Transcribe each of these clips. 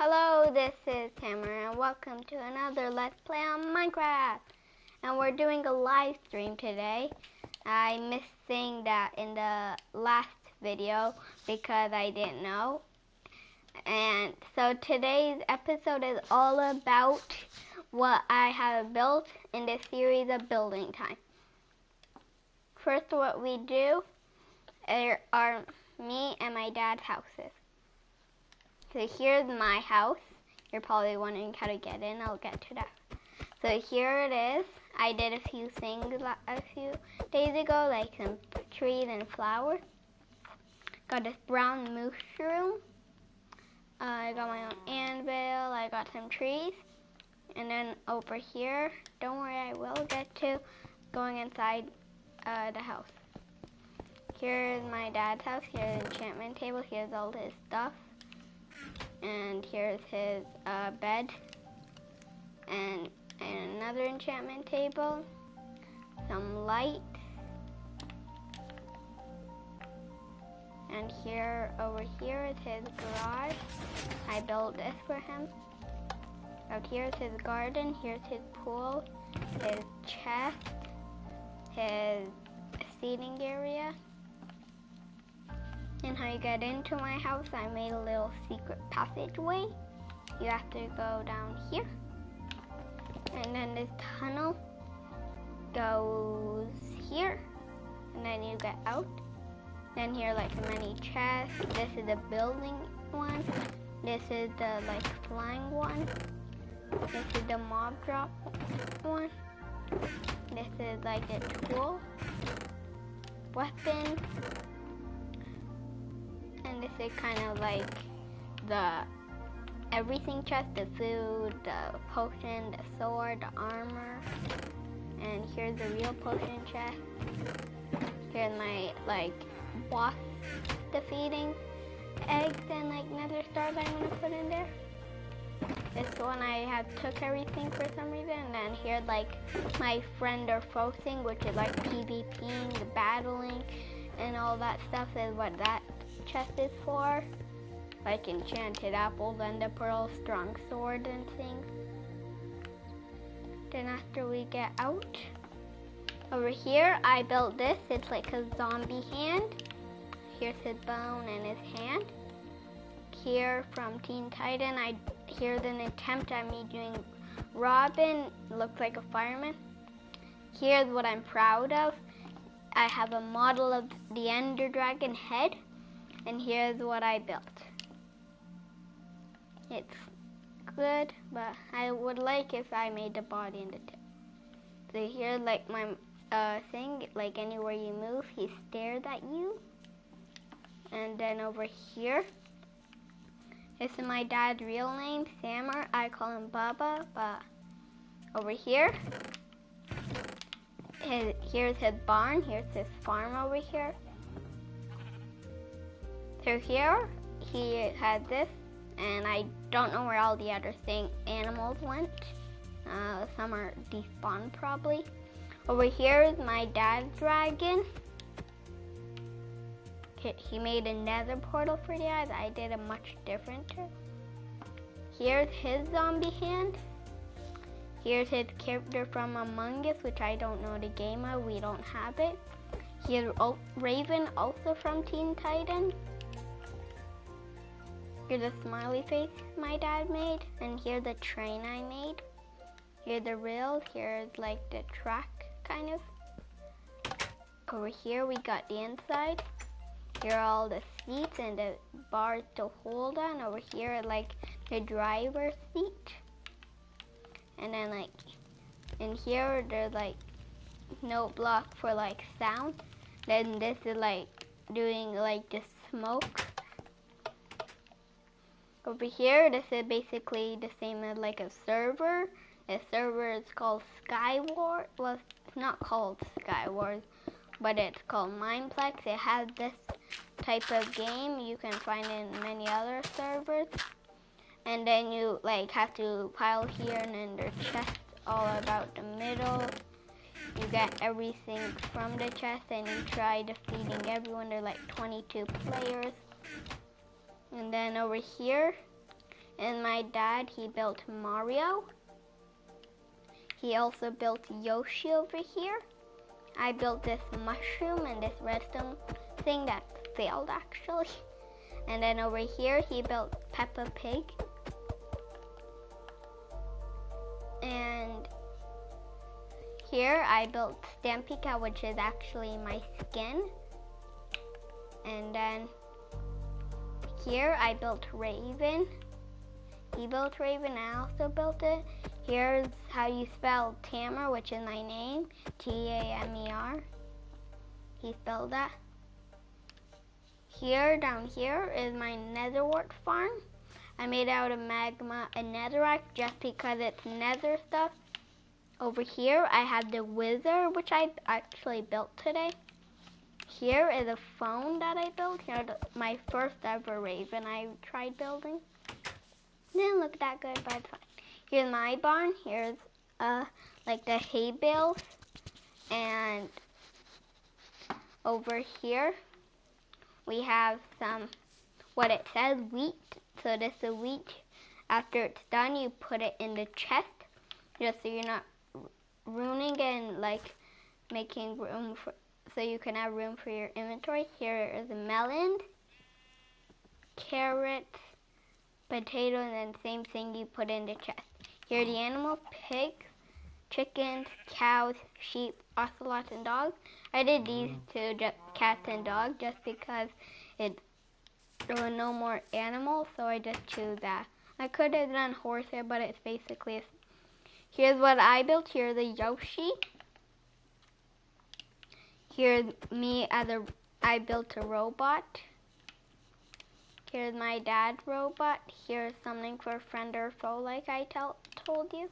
Hello, this is Tamara, and welcome to another Let's Play on Minecraft. And we're doing a live stream today. I missed saying that in the last video because I didn't know. And so today's episode is all about what I have built in this series of building time. First, what we do are me and my dad's houses. So here's my house. You're probably wondering how to get in. I'll get to that. So here it is. I did a few things a few days ago, like some trees and flowers. Got this brown mushroom. I got my own anvil. I got some trees. And then over here, don't worry, I will get to going inside the house. Here's my dad's house. Here's the enchantment table. Here's all his stuff. And here's his bed and another enchantment table, some lights, and over here is his garage. I built this for him. Out here is his garden, here's his pool, his chest, his seating area. And how you get into my house, I made a little secret passageway. You have to go down here. And then this tunnel goes here. And then you get out. Then here like many chests. This is the building one. This is the like flying one. This is the mob drop one. This is like a tool, weapon. And this is kind of like the everything chest, the food, the potion, the sword, the armor. And here's the real potion chest. Here's my like boss defeating eggs and like nether stars I'm gonna put in there. This one I have took everything for some reason. And then here's like my friend or foe thing, which is like PvPing, the battling, and all that stuff is what that chest is for, like enchanted apples, ender pearls, strong sword and things. Then after we get out, over here I built this. It's like a zombie hand. Here's his bone and his hand. Here from Teen Titan, here's an attempt at me doing Robin, looks like a fireman. Here's what I'm proud of. I have a model of the Ender Dragon head. And here's what I built. It's good, but I would like if I made the body and the tip. So here's like my thing, like anywhere you move, he stares at you. And then over here, this is my dad's real name, Samar. I call him Baba, but over here, here's his barn, here's his farm over here. So here, he had this, and I don't know where all the other animals went. Some are despawned probably. Over here is my dad's dragon. He made a nether portal for the eyes. I did a much different. Here's his zombie hand. Here's his character from Among Us, which I don't know the game of. We don't have it. Here's Raven, also from Teen Titan. Here's a smiley face my dad made, and here's the train I made. Here's the rails, here's like the track, kind of. Over here we got the inside. Here are all the seats and the bars to hold on. Over here like the driver's seat. And then like in here there's like no block for like sound. Then this is like doing like the smoke. Over here, this is basically the same as like a server. The server is called Skywars. Well, it's not called Skywars, but it's called Mineplex. It has this type of game you can find in many other servers. And then you like have to pile here, and then there's chests all about the middle. You get everything from the chest, and you try defeating everyone. There are like 22 players. And then over here And my dad, he built Mario. He also built Yoshi over here. I built this mushroom and this redstone thing that failed actually. And then over here, he built Peppa Pig. And here I built Stampy Cat, which is actually my skin. And then here I built Raven. He built Raven, I also built it. Here's how you spell Tamer, which is my name, T-A-M-E-R. He spelled that. Here, down here, is my netherwart farm. I made out of magma and netherite just because it's nether stuff. Over here, I have the wither, which I actually built today. Here is a phone that I built. Here's my first ever Raven I tried building. Didn't look that good, but it's fine. Here's my barn. Here's like the hay bales. And over here, we have some, what it says, wheat. So this is wheat. After it's done, you put it in the chest, just so you're not ruining it and like making room for, so you can have room for your inventory. Here is a melon, carrots, potatoes, and same thing you put in the chest. Here are the animals: pigs, chickens, cows, sheep, ocelots, and dogs. I did these two, just cats and dogs, just because there were no more animals, so I just chose that. I could have done horses, but it's basically here's what I built. Here's the Yoshi. Here's me I built a robot. Here's my dad's robot. Here's something for friend or foe, like I told you.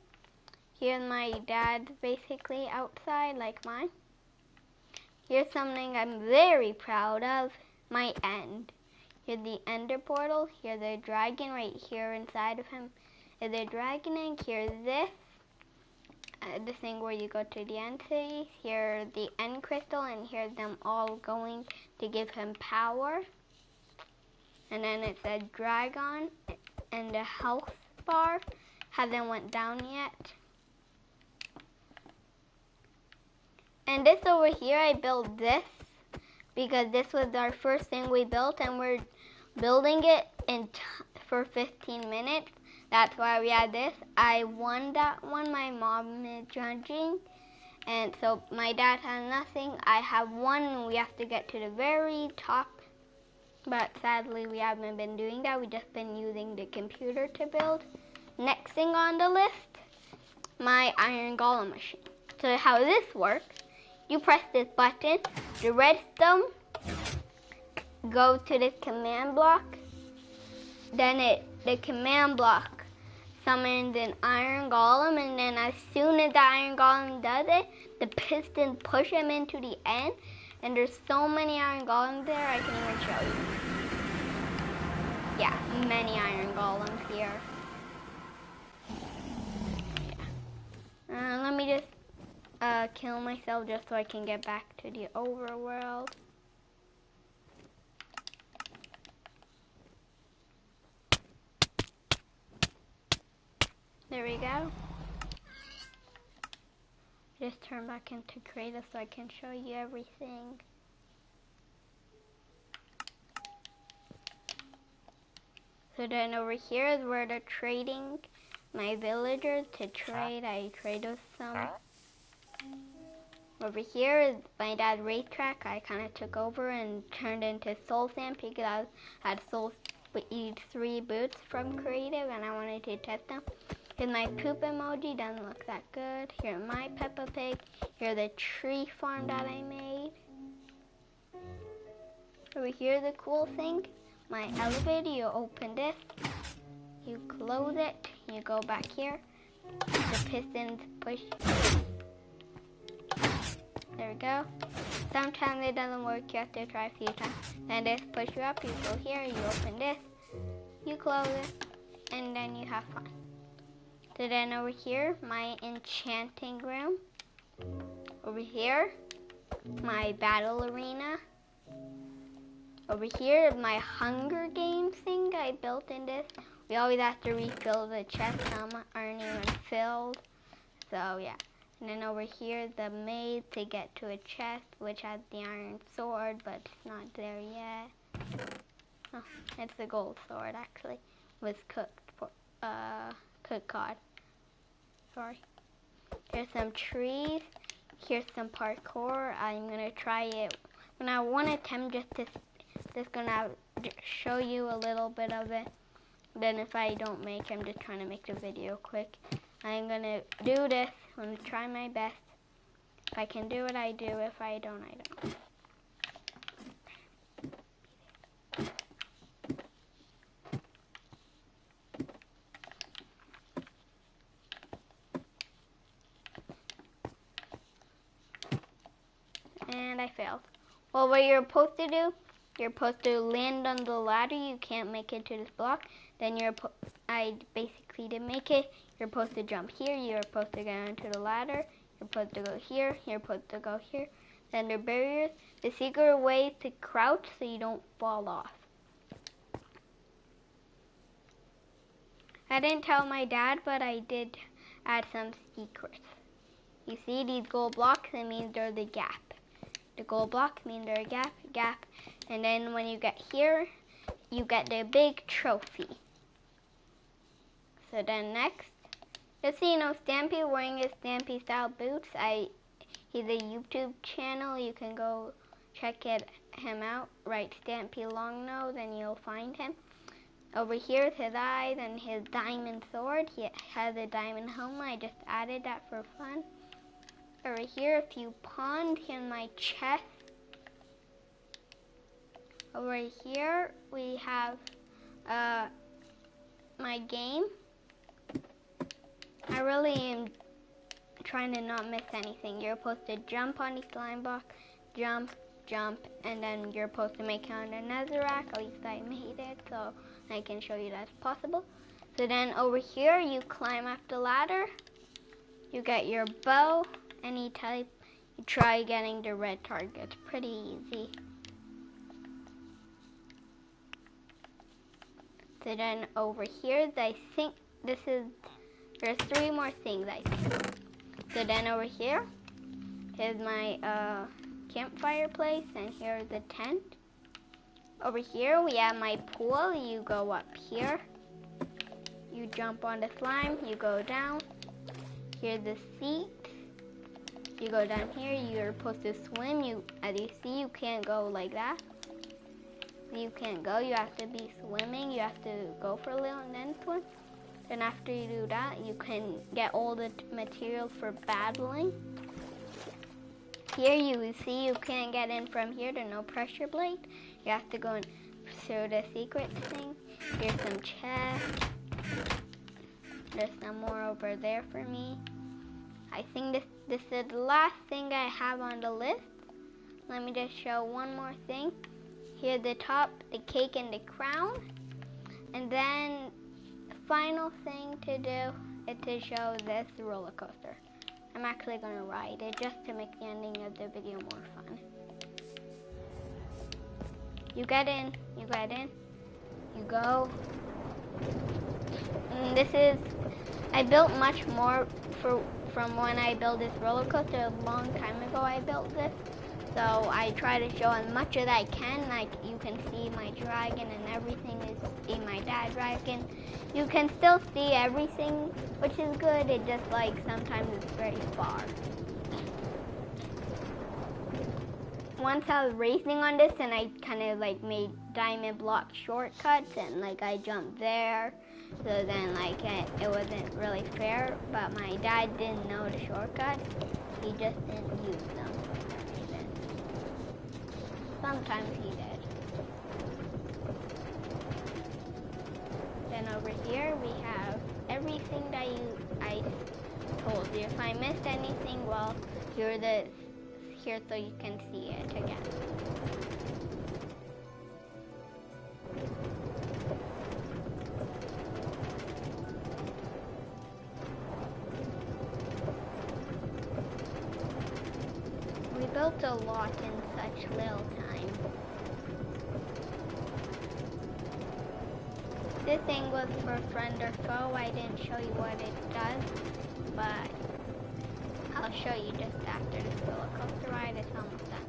Here's my dad basically outside, like mine. Here's something I'm very proud of, my end. Here's the ender portal. Here's the dragon right here inside of him. Is a dragon egg. Here's this. The thing where you go to the end city. Here the end crystal, and here's them all going to give him power. And then it says dragon, and the health bar hasn't went down yet. And this over here, I built this because this was our first thing we built, and we're building it for 15 minutes. That's why we had this. I won that one. My mom is judging. And so my dad has nothing. I have one, and we have to get to the very top. But sadly, we haven't been doing that. We've just been using the computer to build. Next thing on the list, my iron golem machine. So how this works, you press this button, the redstone goes to this command block. Then the command block summons an iron golem, and then as soon as the iron golem does it, the pistons push him into the end, and there's so many iron golems there, I can even show you. Yeah, many iron golems here. Yeah. Let me just kill myself just so I can get back to the overworld. There we go. Just turn back into creative so I can show you everything. So then over here is where they're trading my villagers to trade. I trade with some. Over here is my dad's racetrack. I kind of took over and turned into Soul Sand because I had Soul Speed 3 boots from creative and I wanted to test them. Here's my poop emoji, doesn't look that good. Here's my Peppa Pig. Here's the tree farm that I made. Over here, the cool thing, my elevator, you open this, you close it, you go back here, the pistons push. There we go. Sometimes it doesn't work, you have to try a few times. Then this push you up, you go here, you open this, you close it, and then you have fun. So then over here, my enchanting room. Over here, my battle arena. Over here, my Hunger Games thing I built in this we always have to refill the chest. Some aren't even filled. So yeah. And then over here is the maze to get to a chest, which has the iron sword, but it's not there yet. Oh, it's the gold sword actually, with cooked cod. Sorry. Here's some trees. Here's some parkour. I'm gonna try it. When I want to attempt just gonna show you a little bit of it. Then if I don't make, I'm just trying to make the video quick. I'm gonna do this. I'm gonna try my best. If I can do it, I do. If I don't, I don't. And I failed. Well, what you're supposed to do, you're supposed to land on the ladder. You can't make it to this block. Then I basically didn't make it. You're supposed to jump here. You're supposed to get onto the ladder. You're supposed to go here. You're supposed to go here. Then there are barriers. The secret way is to crouch so you don't fall off. I didn't tell my dad, but I did add some secrets. You see these gold blocks? It means they're the gap. The gold block means they're a gap. And then when you get here, you get the big trophy. So then next, just so you know, Stampy wearing his Stampy style boots. He's a YouTube channel. You can go check him out. Write Stampy Longnose and you'll find him. Over here is his eyes and his diamond sword. He has a diamond helmet. I just added that for fun. Over here, if you pawned in my chest. Over here, we have my game. I really am trying to not miss anything. You're supposed to jump on the slime block, jump, and then you're supposed to make it on the netherrack. At least I made it, so I can show you that's possible. So then over here, you climb up the ladder. You get your bow, any type. You try getting the red target. It's pretty easy. So then over here, I think there's 3 more things I think. So then over here, here's my campfire place, and here's the tent. Over here, we have my pool. You go up here. You jump on the slime, you go down. Here's the seat. You go down here, you're supposed to swim. As you see, you can't go like that. You can't go, you have to be swimming. You have to go for a little and then swim. Then after you do that, you can get all the materials for battling. Here you see you can't get in from here. There's no pressure plate. You have to go and through the secret thing. Here's some chests. There's some more over there for me. I think this is the last thing I have on the list. Let me just show one more thing. Here at the top, the cake and the crown. And then the final thing to do is to show this roller coaster. I'm actually going to ride it just to make the ending of the video more fun. You get in, you go. And I built much more from when I built this roller coaster. A long time ago I built this. So I try to show as much as I can. Like you can see my dragon and everything is in my dad's dragon. You can still see everything, which is good. It just like sometimes it's very far. Once I was racing on this and I kind of like made diamond block shortcuts and like I jumped there. So then like it wasn't really fair, but my dad didn't know the shortcuts. He just didn't use them. Sometimes he did. Then over here we have everything that I told you. If I missed anything, well, here so you can see it again. We built a lot in such little time. This thing was for friend or foe. I didn't show you what it does, but I'll show you just after this roller coaster ride. It's almost done.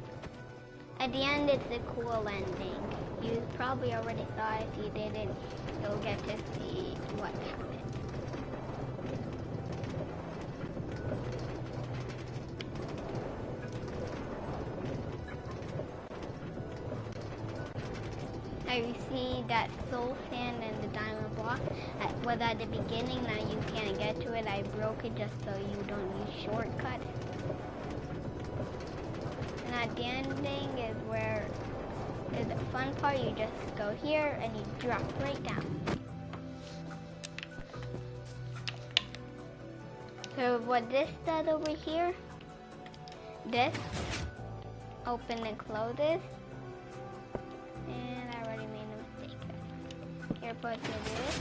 At the end, it's a cool ending. You probably already saw it. If you didn't, you'll get to see what happened. Now you see that soul sand and the diamond block was at the beginning. Now you can't get to it. I broke it just so you don't use shortcuts. And at the ending is where is the fun part. You just go here and you drop right down. So what this does over here, this open and closes. And I already made a mistake. You're supposed to do this.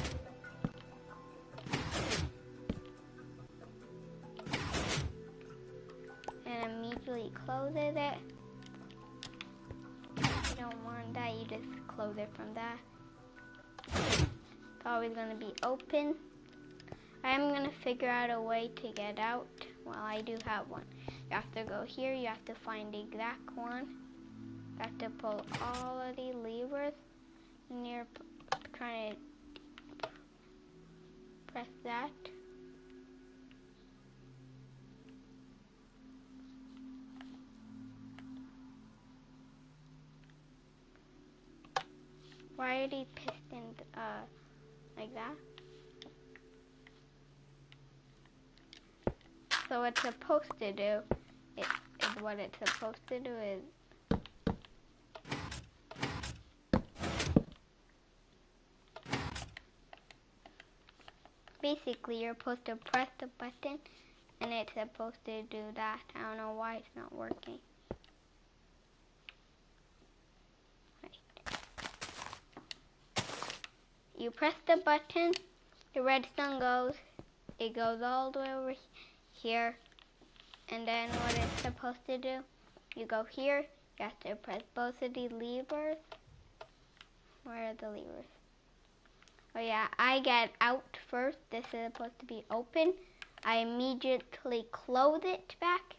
And immediately closes it. If you don't want that, you just close it from that. It's always going to be open. I'm going to figure out a way to get out. Well, I do have one. You have to go here. You have to find the exact one. You have to pull all of the levers. And you're trying to press that. Why are these pistons like that? So what it's supposed to do is what it's supposed to do is basically you're supposed to press the button and it's supposed to do that. I don't know why it's not working. You press the button, the redstone goes, it goes all the way over here, and then what it's supposed to do, you go here, you have to press both of the levers. Where are the levers? Oh yeah, I get out first. This is supposed to be open. I immediately close it back,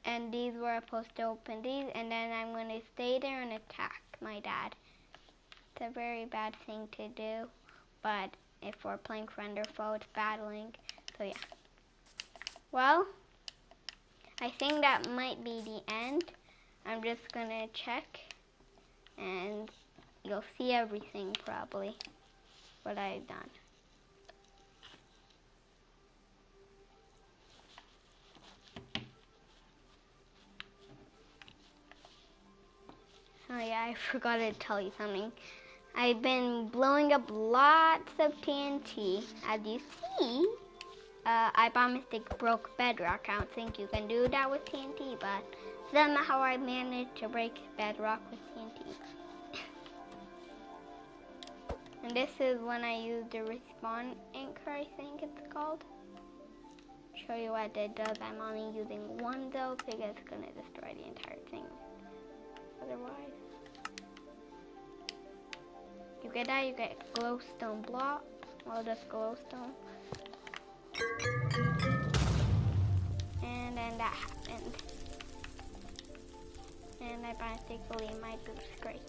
and these were supposed to open these, and then I'm going to stay there and attack my dad. It's a very bad thing to do, but if we're playing friend or foe, it's battling. So yeah. Well, I think that might be the end. I'm just gonna check, and you'll see everything probably what I've done. Oh yeah, I forgot to tell you something. I've been blowing up lots of TNT. As you see, I by mistake broke bedrock. I don't think you can do that with TNT, but somehow I managed to break bedrock with TNT. And this is when I use the respawn anchor, I think it's called. Show you what it does. I'm only using one though, because it's gonna destroy the entire thing. Otherwise, you get that, you get glowstone blocks. Well, just glowstone. And then that happened. And I basically my boost great.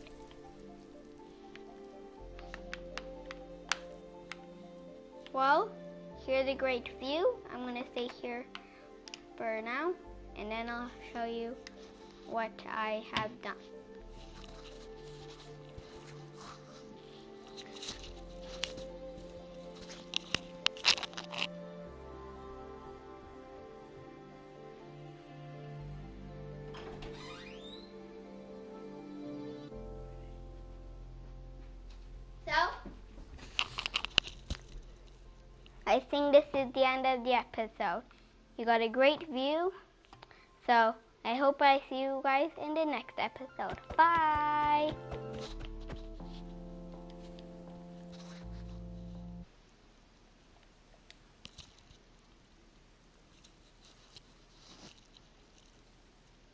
Well, here's a great view. I'm gonna stay here for now, and then I'll show you what I have done. I think this is the end of the episode. You got a great view. So I hope I see you guys in the next episode. Bye!